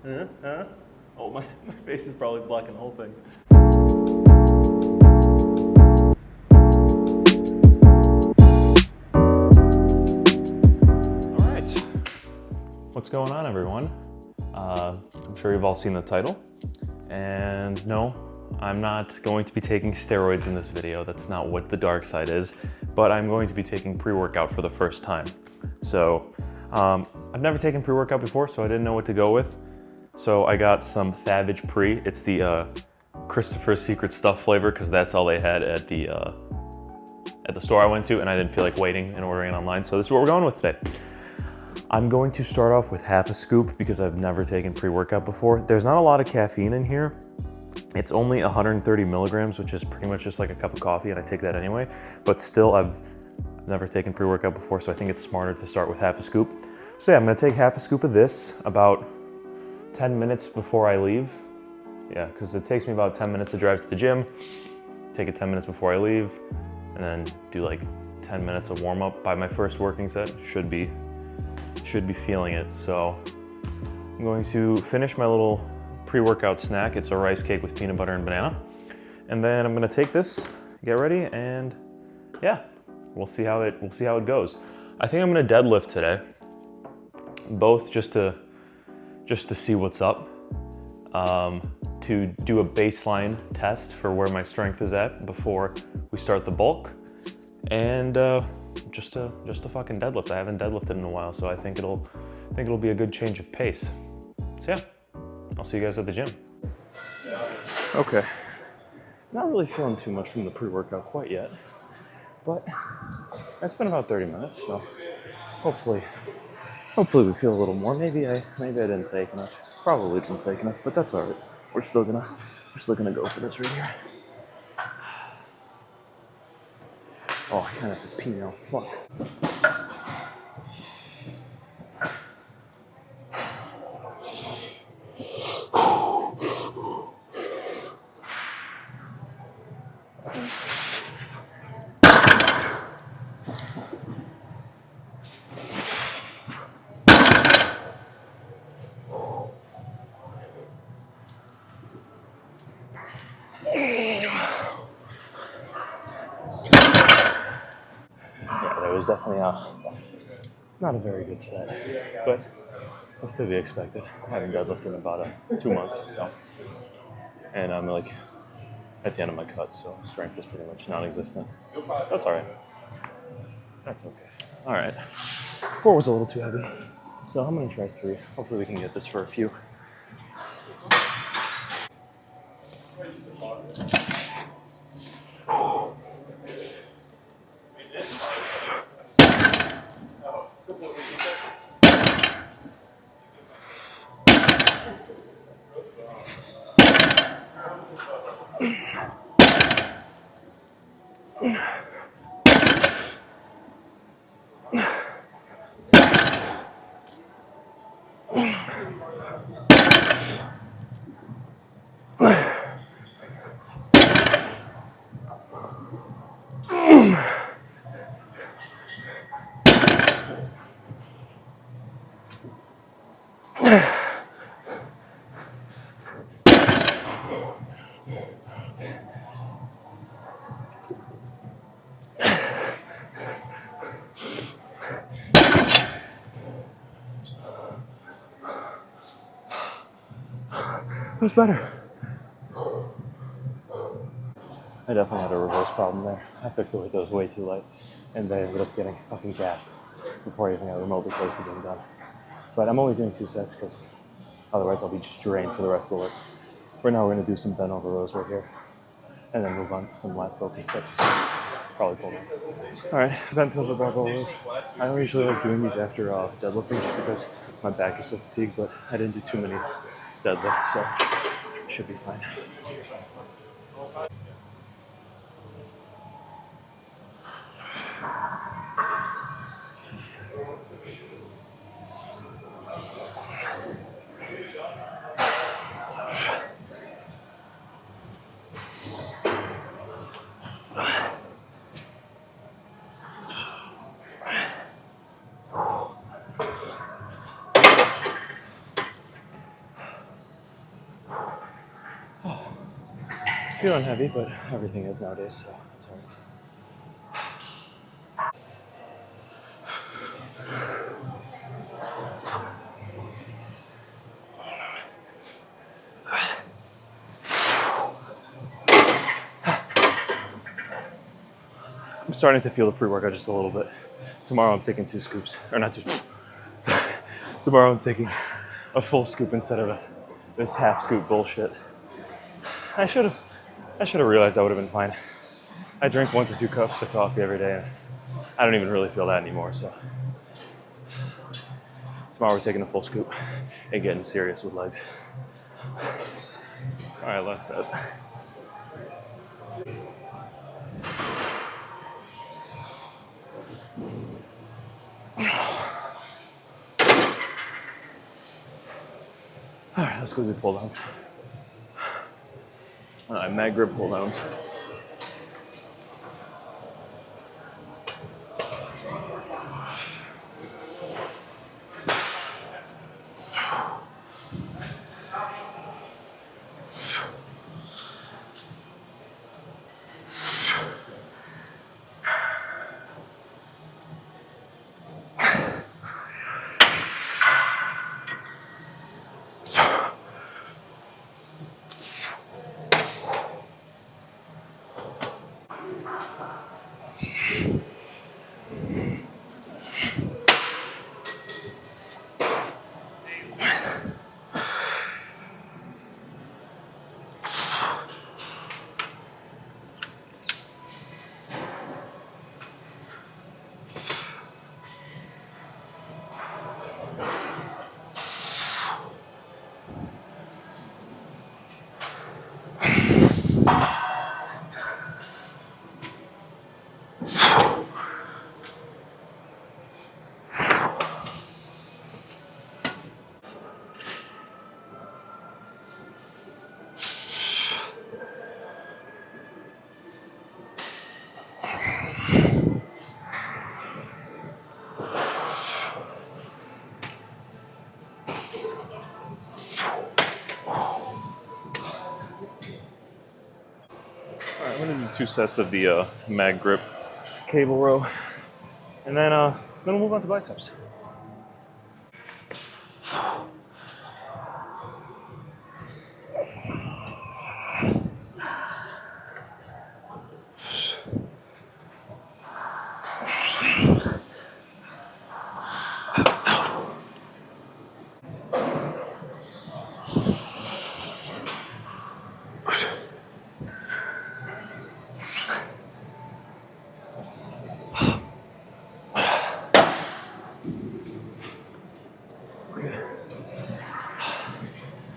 Oh, my face is probably blocking the whole thing. All right. What's going on, everyone? I'm sure you've all seen the title. And no, I'm not going to be taking steroids in this video. That's not what the dark side is. But I'm going to be taking pre-workout for the first time. So I've never taken pre-workout before, so I didn't know what to go with. So I got some Savage Pre. It's the Christopher's Secret Stuff flavor because that's all they had at the store I went to, and I didn't feel like waiting and ordering it online. So this is what we're going with today. I'm going to start off with half a scoop because I've never taken pre-workout before. There's not a lot of caffeine in here. It's only 130 milligrams, which is pretty much just like a cup of coffee, and I take that anyway. But still, I've never taken pre-workout before, so I think it's smarter to start with half a scoop. So yeah, I'm gonna take half a scoop of this about 10 minutes before I leave. Yeah, because it takes me about 10 minutes to drive to the gym. Take it 10 minutes before I leave, and then do like 10 minutes of warm up by my first working set. Should be feeling it. So I'm going to finish my little pre-workout snack. It's a rice cake with peanut butter and banana. And then I'm gonna take this, get ready, and yeah, we'll see how it goes. I think I'm gonna deadlift today, both just to see what's up, to do a baseline test for where my strength is at before we start the bulk, and just to fucking deadlift. I haven't deadlifted in a while, so I think it'll be a good change of pace. So yeah, I'll see you guys at the gym. Okay, not really feeling too much from the pre-workout quite yet, but it's been about 30 minutes, so hopefully we feel a little more. Maybe I didn't take enough. Probably didn't take enough, but that's all right. We're still gonna go for this right here. Oh, I kind of have to pee now. Fuck. Yeah, that was definitely not a very good set, but that's to be expected. I haven't deadlifted in about 2 months, so, and I'm like at the end of my cut, so strength is pretty much non-existent. That's all right. That's okay. All right. 4 was a little too heavy, so I'm gonna try 3. Hopefully we can get this for a few. That's better. I definitely had a reverse problem there. I picked the weight that was way too light, and they ended up getting fucking gassed before I even got remotely close to being done. But I'm only doing 2 sets because otherwise I'll be just drained for the rest of the list. Right now we're gonna do some bent over rows right here, and then move on to some lat focus exercises. Probably pull ones. All right, bent over barbell rows. I don't usually like doing these after deadlifting just because my back is so fatigued, but I didn't do too many deadlifts, so should be fine. feeling heavy, but everything is nowadays, so it's all right. I'm starting to feel the pre-workout just a little bit. Tomorrow I'm taking 2 scoops, or not 2. Tomorrow I'm taking a full scoop instead of this half scoop bullshit. I should have realized that would have been fine. I drink 1 to 2 cups of coffee every day, and I don't even really feel that anymore. So tomorrow we're taking a full scoop and getting serious with legs. All right, last set. All right, let's go do pull downs. All right, mag grip pull downs. All right, I'm gonna do 2 sets of the mag grip cable row, and then we'll move on to biceps.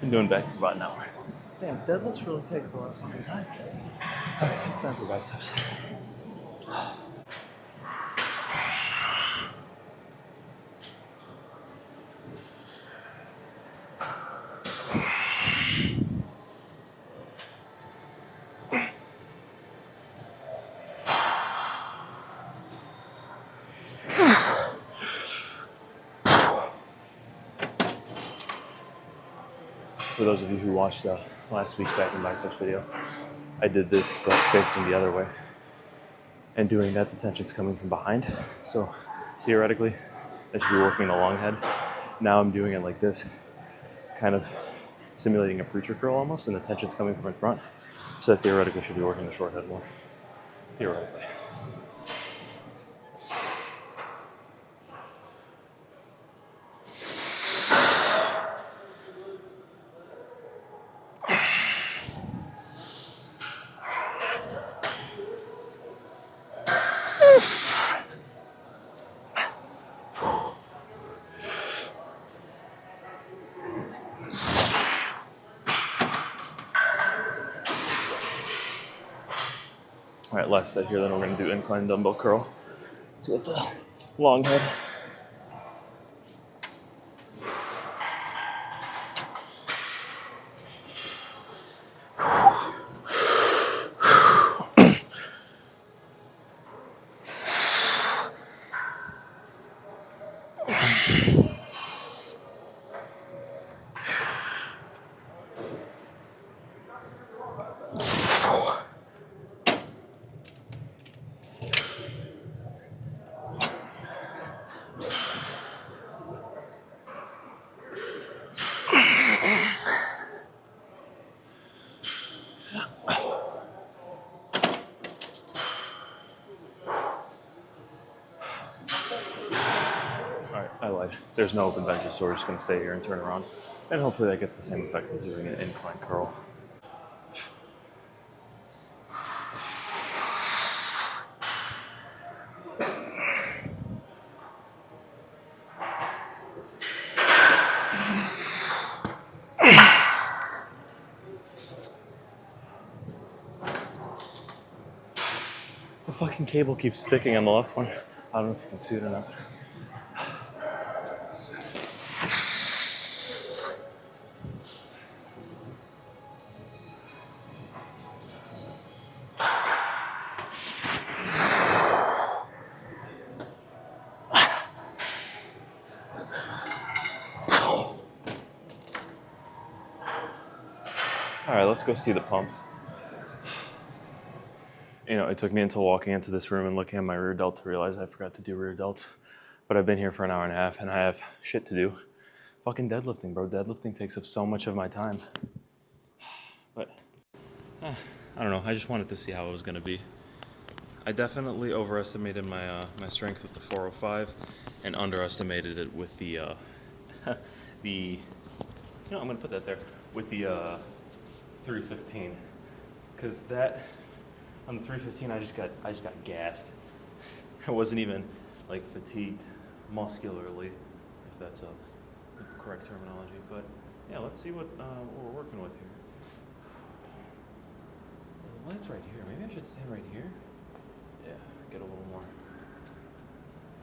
Been doing back for about an hour. Damn, deadlifts really take a lot of fucking time. Alright, it's time for biceps. For those of you who watched last week's back and biceps video, I did this but facing the other way. And doing that, the tension's coming from behind. So theoretically, I should be working the long head. Now I'm doing it like this, kind of simulating a preacher curl almost, and the tension's coming from in front. So theoretically, I should be working the short head more. Theoretically. All right, last set here, then we're gonna do incline dumbbell curl to get the long head. but there's no open benches, so we're just gonna stay here and turn around. And hopefully that gets the same effect as doing an incline curl. The fucking cable keeps sticking on the left one. I don't know if you can see it or not. All right, let's go see the pump. You know, it took me until walking into this room and looking at my rear delt to realize I forgot to do rear delts. But I've been here for an hour and a half and I have shit to do. Fucking deadlifting, bro. Deadlifting takes up so much of my time. But, I don't know. I just wanted to see how it was gonna be. I definitely overestimated my my strength with the 405 and underestimated it with the the, I'm gonna put that there, with the 315. Because that, on the 315, I just got gassed. I wasn't even like fatigued muscularly, if that's a correct terminology. But yeah, let's see what we're working with here. The light's right here. Maybe I should stand right here. Yeah, get a little more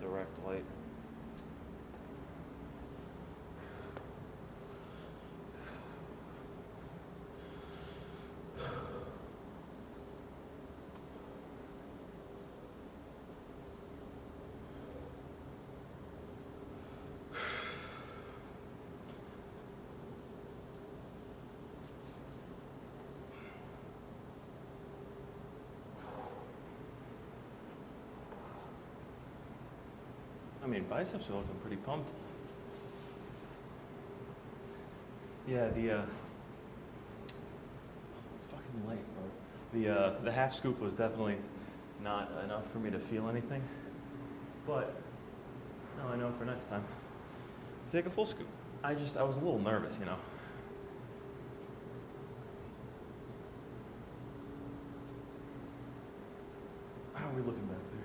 direct light. I mean, biceps are looking pretty pumped. Yeah, it's fucking light, bro. The half scoop was definitely not enough for me to feel anything, but now I know for next time to take a full scoop. I was a little nervous, you know. How are we looking back there?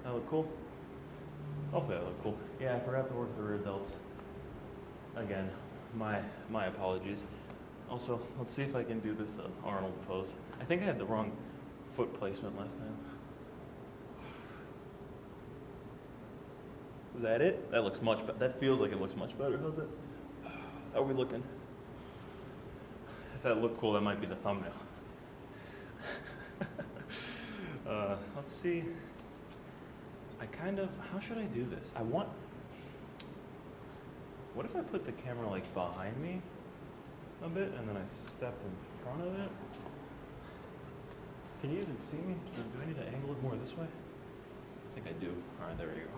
That look cool? Hopefully that look cool. Yeah, I forgot to work the rear delts. Again, my apologies. Also, let's see if I can do this Arnold pose. I think I had the wrong foot placement last time. Is that it? That looks much better. That feels like it looks much better, does it? How are we looking? If that looked cool, that might be the thumbnail. Let's see. How should I do this? What if I put the camera like behind me a bit and then I stepped in front of it? Can you even see me? Do I need to angle it more this way? I think I do. All right, there we go.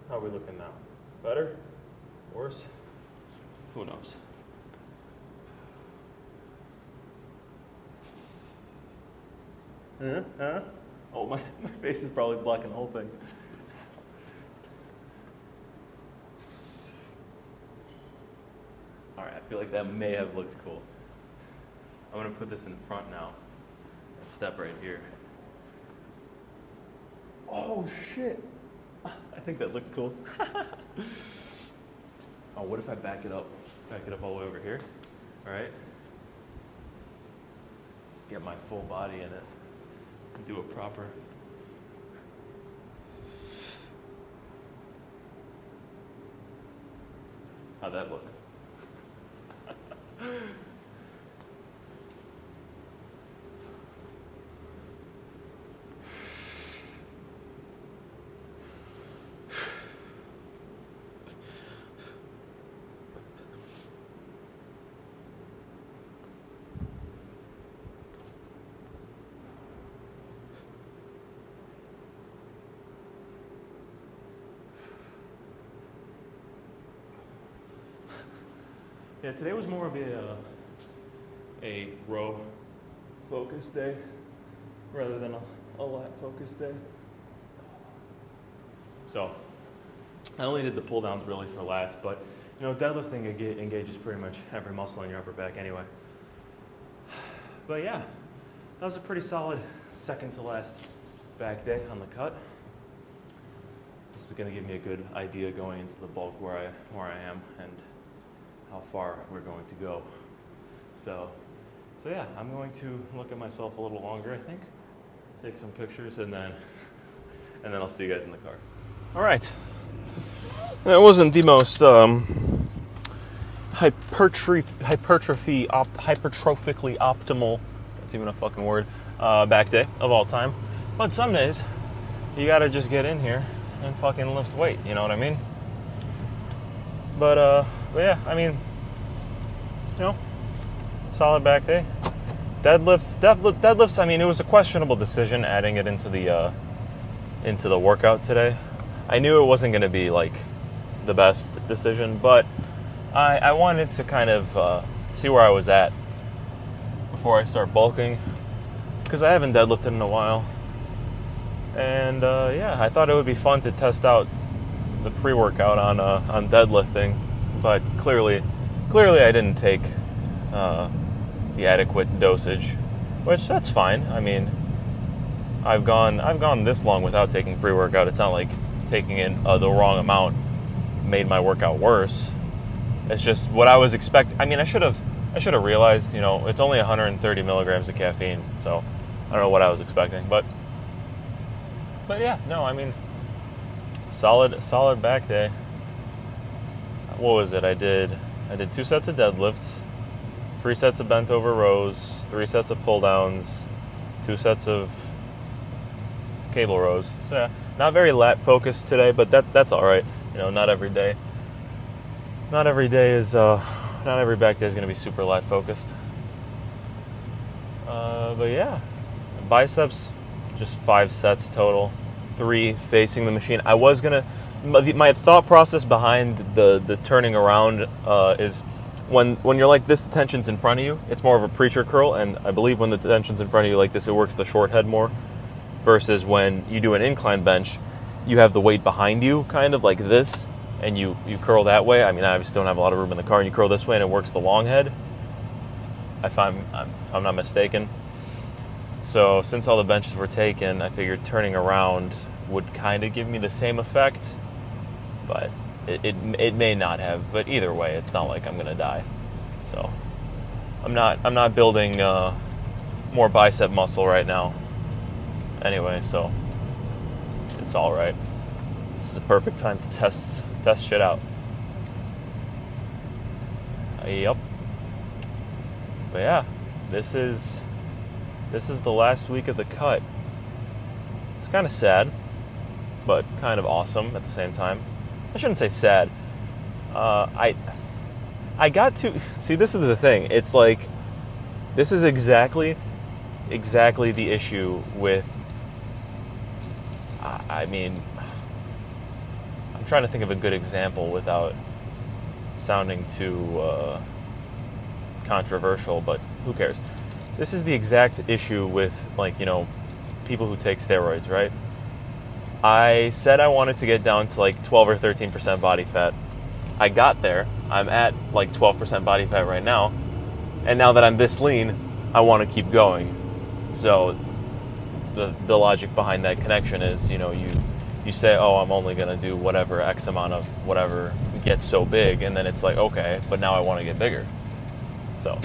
How are we looking now? Better? Worse? Who knows? Huh? Oh, my face is probably blocking the whole thing. All right, I feel like that may have looked cool. I'm gonna put this in front now and step right here. Oh shit! I think that looked cool. Oh, what if I back it up? Back it up all the way over here. All right. Get my full body in it. And do it proper. How'd that look? Yeah, today was more of a row focus day. rather than a lat focused day. So I only did the pull downs really for lats, but you know, deadlifting engages pretty much every muscle in your upper back anyway. But yeah, that was a pretty solid second to last back day on the cut. This is going to give me a good idea going into the bulk where I am and how far we're going to go. So yeah, I'm going to look at myself a little longer, I think, take some pictures, and then I'll see you guys in the car. All right. That wasn't the most hypertrophically optimal, that's even a fucking word, back day of all time. But some days, you gotta just get in here and fucking lift weight, you know what I mean? But yeah, I mean, you know, solid back day. Deadlifts, I mean, it was a questionable decision adding it into the workout today. I knew it wasn't gonna be like the best decision, but I wanted to kind of see where I was at before I start bulking, because I haven't deadlifted in a while. And yeah, I thought it would be fun to test out the pre-workout on deadlifting, but clearly I didn't take the adequate dosage, which that's fine. I mean, I've gone this long without taking pre-workout. It's not like taking in the wrong amount made my workout worse. It's just what I was expecting. I mean, I should have realized, you know, it's only 130 milligrams of caffeine, so I don't know what I was expecting, but yeah, no, I mean, solid back day. What was it? I did 2 sets of deadlifts, 3 sets of bent over rows, 3 sets of pull downs, 2 sets of cable rows. So yeah, not very lat focused today, but that's all right. You know, not every day not every back day is going to be super lat focused. But yeah, biceps, just 5 sets total, 3 facing the machine. I was gonna, my thought process behind the turning around is when you're like this, the tension's in front of you, it's more of a preacher curl, and I believe when the tension's in front of you like this, it works the short head more, versus when you do an incline bench, you have the weight behind you, kind of like this, and you curl that way. I mean, I obviously don't have a lot of room in the car, and you curl this way, and it works the long head, if I'm not mistaken. So since all the benches were taken, I figured turning around would kind of give me the same effect, but it may not have. But either way, it's not like I'm gonna die. So I'm not building more bicep muscle right now. Anyway, so it's all right. This is a perfect time to test shit out. Yep. But yeah, this is the last week of the cut. It's kind of sad, but kind of awesome at the same time. I shouldn't say sad. I got to see. This is the thing. It's like this is exactly the issue with. I mean, I'm trying to think of a good example without sounding too controversial, but who cares? This is the exact issue with, like, you know, people who take steroids, right? I said I wanted to get down to like 12 or 13% body fat. I got there. I'm at like 12% body fat right now. And now that I'm this lean, I want to keep going. So the logic behind that connection is, you know, you say, oh, I'm only going to do whatever X amount of whatever gets so big. And then it's like, okay, but now I want to get bigger. So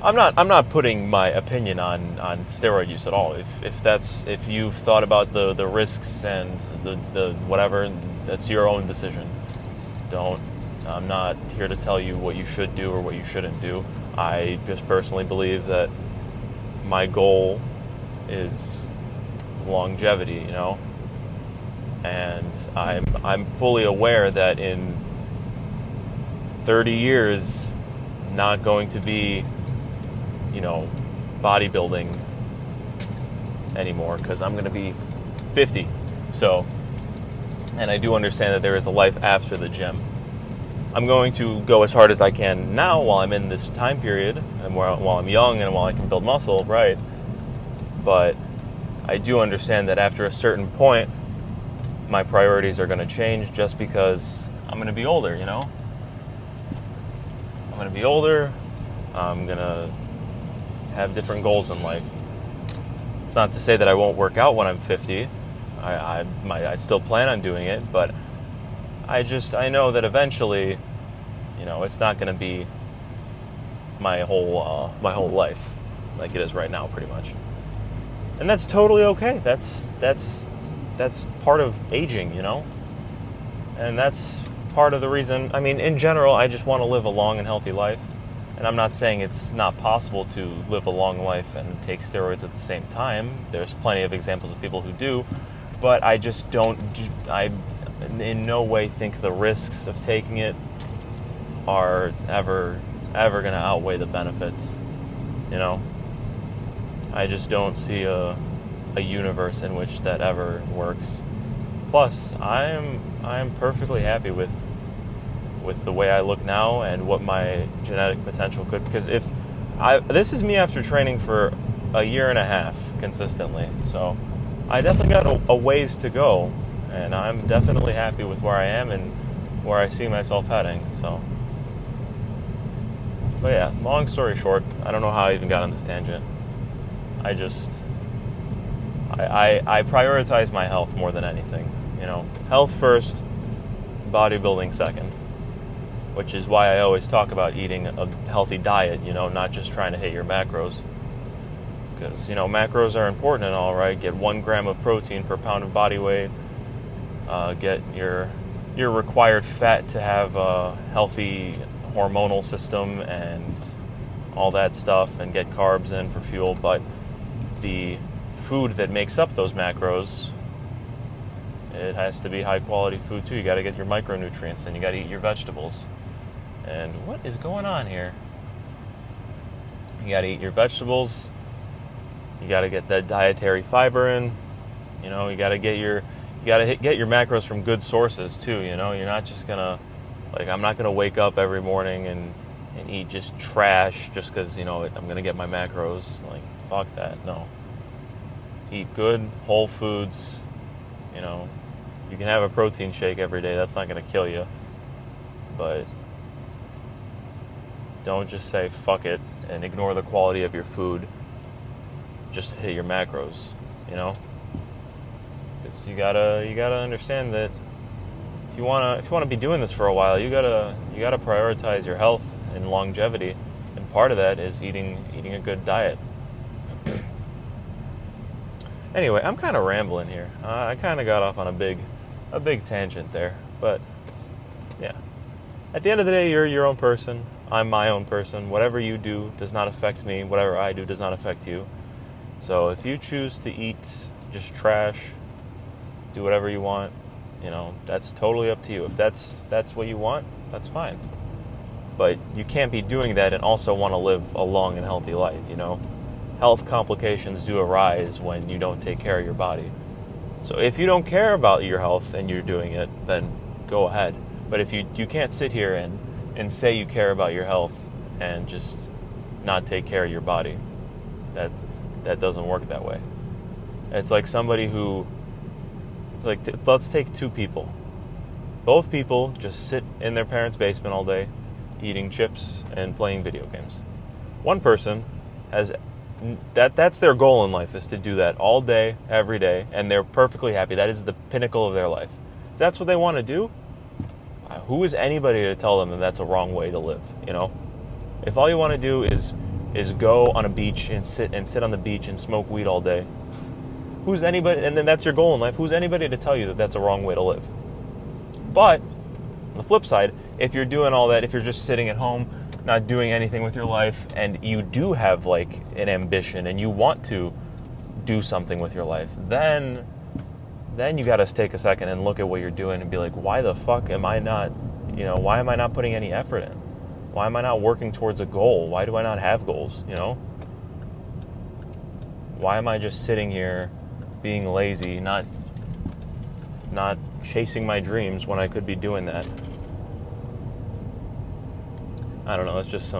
I'm not putting my opinion on steroid use at all. If you've thought about the risks and the whatever, that's your own decision. I'm not here to tell you what you should do or what you shouldn't do. I just personally believe that my goal is longevity, you know, and I'm fully aware that in 30 years, not going to be, you know, bodybuilding anymore, because I'm going to be 50. So, and I do understand that there is a life after the gym. I'm going to go as hard as I can now while I'm in this time period, and while I'm young and while I can build muscle, right? But I do understand that after a certain point, my priorities are going to change just because I'm going to be older, you know? I'm going to be older. I'm going to have different goals in life. It's not to say that I won't work out when I'm 50. I still plan on doing it, but I know that eventually, you know, it's not going to be my whole life like it is right now, pretty much. And that's totally okay. That's part of aging, you know? And that's part of the reason, I mean, in general, I just want to live a long and healthy life. And I'm not saying it's not possible to live a long life and take steroids at the same time. There's plenty of examples of people who do. But I just I in no way think the risks of taking it are ever going to outweigh the benefits, you know? I just don't see a universe in which that ever works. Plus, I'm perfectly happy with the way I look now and what my genetic potential could. Because this is me after training for a year and a half consistently, so I definitely got a ways to go, and I'm definitely happy with where I am and where I see myself heading. So, but yeah, long story short, I don't know how I even got on this tangent. I prioritize my health more than anything. You know, health first, bodybuilding second. Which is why I always talk about eating a healthy diet, you know, not just trying to hit your macros. Because, you know, macros are important and all, right? Get 1 gram of protein per pound of body weight. Get your required fat to have a healthy hormonal system and all that stuff, and get carbs in for fuel. But the food that makes up those macros, it has to be high quality food too. You got to get your micronutrients and you got to eat your vegetables. And what is going on here? You got to eat your vegetables. You got to get that dietary fiber in. You know, you got to get your macros from good sources too. You know, you're not just gonna, like, I'm not gonna wake up every morning and eat just trash just because, you know, I'm gonna get my macros. Like, fuck that. No. Eat good whole foods. You know, you can have a protein shake every day. That's not gonna kill you. But don't just say fuck it and ignore the quality of your food just to hit your macros, you know? Because you gotta understand that if you wanna be doing this for a while, you gotta prioritize your health and longevity, and part of that is eating a good diet. Anyway, I'm kind of rambling here. I kind of got off on a big tangent there, but yeah. At the end of the day, you're your own person. I'm my own person. Whatever you do does not affect me. Whatever I do does not affect you. So if you choose to eat just trash, do whatever you want, you know, that's totally up to you. If that's what you want, that's fine. But you can't be doing that and also want to live a long and healthy life, you know? Health complications do arise when you don't take care of your body. So if you don't care about your health and you're doing it, then go ahead. But if you can't sit here and say you care about your health and just not take care of your body. That doesn't work that way. It's like let's take 2 people. Both people just sit in their parents' basement all day, eating chips and playing video games. One person has that's their goal in life, is to do that all day, every day, and they're perfectly happy. That is the pinnacle of their life. If that's what they want to do, who is anybody to tell them that that's a wrong way to live, you know? If all you want to do is go on a beach and sit on the beach and smoke weed all day, who's anybody, and then that's your goal in life, who's anybody to tell you that that's a wrong way to live? But on the flip side, if you're doing all that, if you're just sitting at home, not doing anything with your life, and you do have like an ambition and you want to do something with your life, then you got to take a second and look at what you're doing and be like, why the fuck am I not, you know, why am I not putting any effort in? Why am I not working towards a goal? Why do I not have goals, you know? Why am I just sitting here being lazy, not chasing my dreams when I could be doing that? I don't know, it's just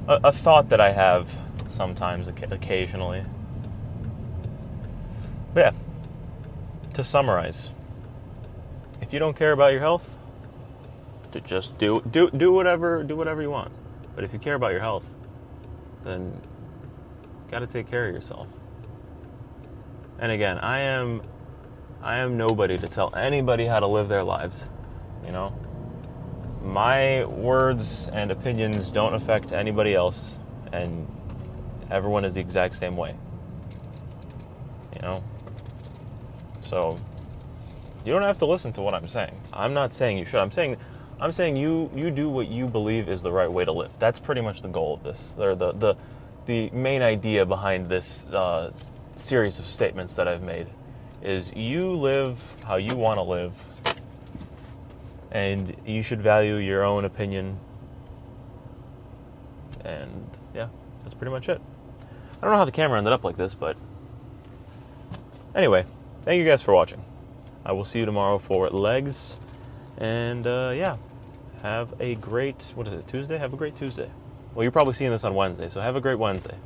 a thought that I have sometimes, occasionally. But yeah, to summarize, if you don't care about your health, to just do whatever you want. But if you care about your health, then you got to take care of yourself. And again, I am nobody to tell anybody how to live their lives. You know, my words and opinions don't affect anybody else, and everyone is the exact same way. You know, so you don't have to listen to what I'm saying. I'm not saying you should. I'm saying you do what you believe is the right way to live. That's pretty much the goal of this. Or the main idea behind this series of statements that I've made is you live how you want to live, and you should value your own opinion. And yeah, that's pretty much it. I don't know how the camera ended up like this, but anyway, thank you guys for watching. I will see you tomorrow for legs. And yeah, have a great, what is it, Tuesday? Have a great Tuesday. Well, you're probably seeing this on Wednesday, so have a great Wednesday.